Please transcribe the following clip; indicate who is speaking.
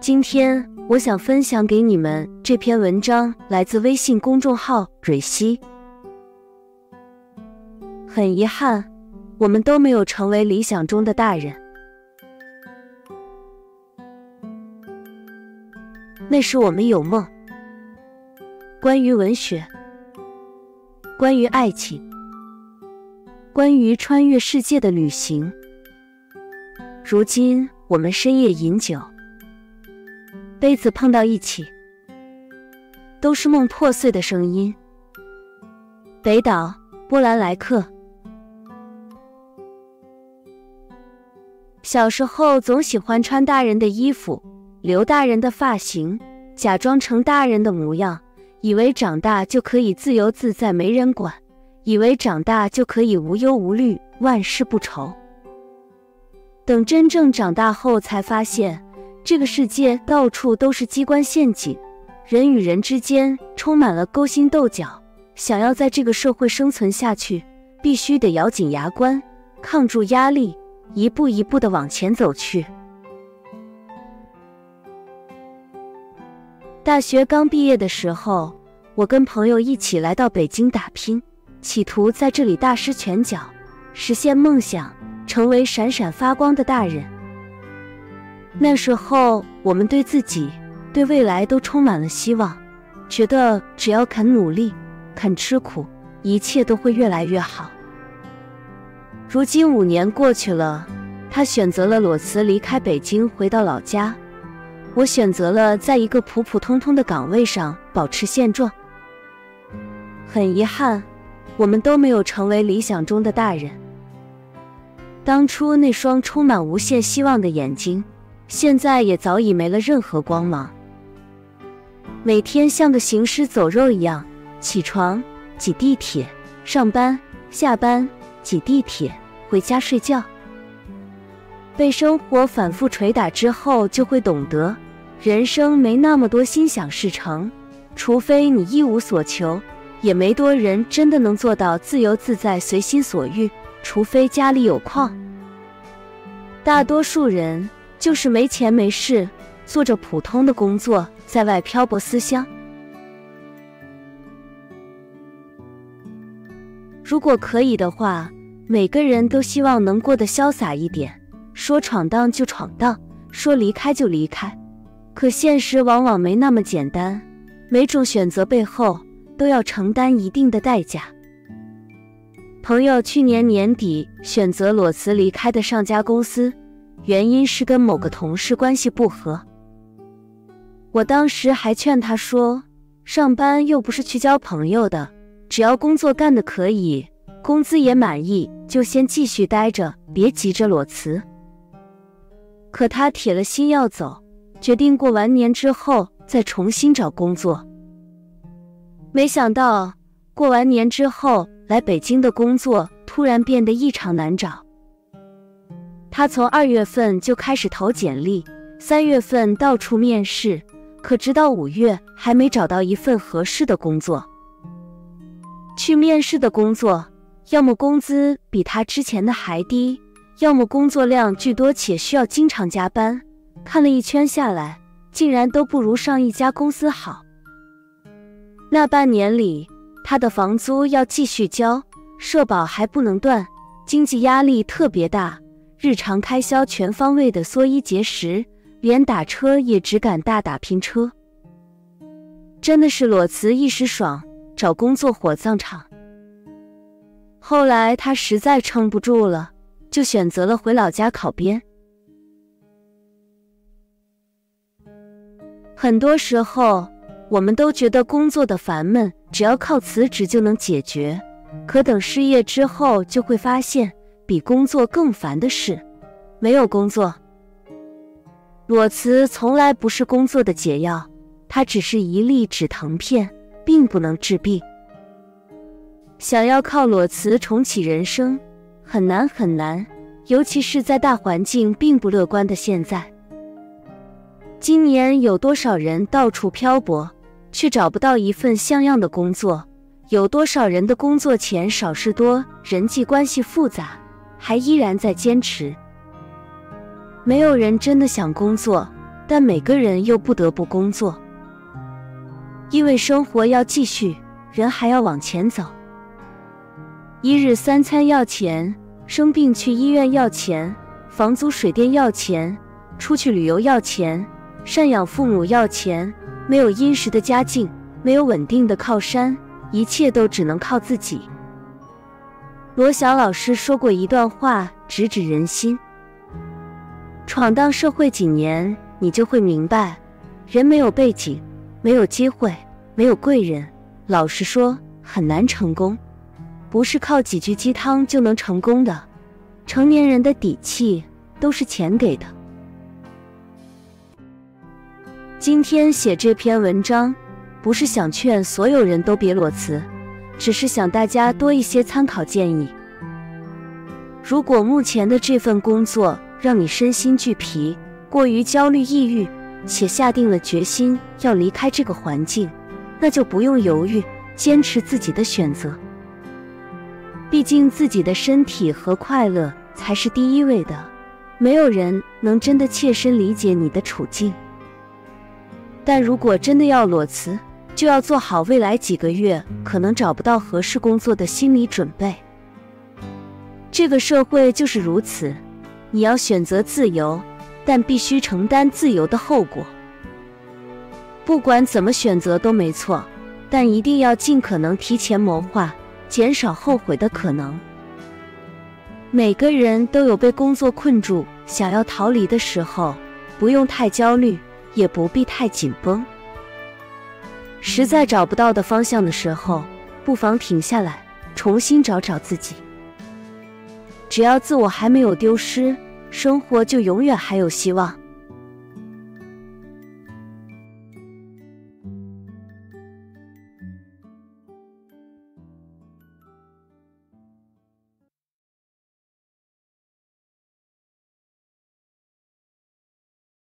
Speaker 1: 今天我想分享给你们这篇文章，来自微信公众号蕊希。很遗憾，我们都没有成为理想中的大人。那时我们有梦，关于文学，关于爱情，关于穿越世界的旅行。如今我们深夜饮酒，杯子碰到一起，都是梦破碎的声音。北岛，波兰莱克。小时候总喜欢穿大人的衣服，留大人的发型，假装成大人的模样，以为长大就可以自由自在没人管，以为长大就可以无忧无虑，万事不愁。等真正长大后才发现，这个世界到处都是机关陷阱，人与人之间充满了勾心斗角，想要在这个社会生存下去，必须得咬紧牙关，抗住压力，一步一步地往前走去。大学刚毕业的时候，我跟朋友一起来到北京打拼，企图在这里大施拳脚，实现梦想，成为闪闪发光的大人。那时候我们对自己，对未来都充满了希望，觉得只要肯努力，肯吃苦，一切都会越来越好。如今5年过去了，他选择了裸辞离开北京回到老家，我选择了在一个普普通通的岗位上保持现状。很遗憾，我们都没有成为理想中的大人。当初那双充满无限希望的眼睛，现在也早已没了任何光芒。每天像个行尸走肉一样，起床，挤地铁，上班，下班，挤地铁，回家睡觉。被生活反复捶打之后，就会懂得，人生没那么多心想事成，除非你一无所求，也没多人真的能做到自由自在随心所欲，除非家里有矿。大多数人就是没钱没事，做着普通的工作，在外漂泊思乡。如果可以的话，每个人都希望能过得潇洒一点，说闯荡就闯荡，说离开就离开。可现实往往没那么简单，每种选择背后都要承担一定的代价。朋友去年年底选择裸辞离开的上家公司，原因是跟某个同事关系不和。我当时还劝他说，上班又不是去交朋友的，只要工作干得可以，工资也满意，就先继续待着，别急着裸辞。可他铁了心要走，决定过完年之后再重新找工作。没想到过完年之后，来北京的工作突然变得异常难找。他从2月份就开始投简历，3月份到处面试，可直到5月还没找到一份合适的工作。去面试的工作，要么工资比他之前的还低，要么工作量巨多且需要经常加班，看了一圈下来，竟然都不如上一家公司好。那半年里，他的房租要继续交，社保还不能断，经济压力特别大，日常开销全方位的缩衣节食，连打车也只敢大打拼车。真的是裸辞一时爽，找工作火葬场。后来他实在撑不住了，就选择了回老家考编。很多时候，我们都觉得工作的烦闷只要靠辞职就能解决，可等失业之后，就会发现比工作更烦的是没有工作。裸辞从来不是工作的解药，它只是一粒止疼片，并不能治病。想要靠裸辞重启人生，很难很难，尤其是在大环境并不乐观的现在。今年有多少人到处漂泊，却找不到一份像样的工作？有多少人的工作钱少事多，人际关系复杂，还依然在坚持？没有人真的想工作，但每个人又不得不工作，因为生活要继续，人还要往前走。一日三餐要钱，生病去医院要钱，房租水电要钱，出去旅游要钱，赡养父母要钱，没有殷实的家境，没有稳定的靠山，一切都只能靠自己。罗翔老师说过一段话，直指人心：闯荡社会几年，你就会明白，人没有背景，没有机会，没有贵人，老实说，很难成功。不是靠几句鸡汤就能成功的，成年人的底气都是钱给的。今天写这篇文章，不是想劝所有人都别裸辞，只是想大家多一些参考建议。如果目前的这份工作让你身心俱疲，过于焦虑抑郁，且下定了决心要离开这个环境，那就不用犹豫，坚持自己的选择。毕竟自己的身体和快乐才是第一位的，没有人能真的切身理解你的处境。但如果真的要裸辞，就要做好未来几个月可能找不到合适工作的心理准备。这个社会就是如此，你要选择自由，但必须承担自由的后果。不管怎么选择都没错，但一定要尽可能提前谋划，减少后悔的可能。每个人都有被工作困住，想要逃离的时候，不用太焦虑，也不必太紧绷。实在找不到的方向的时候，不妨停下来，重新找找自己。只要自我还没有丢失，生活就永远还有希望。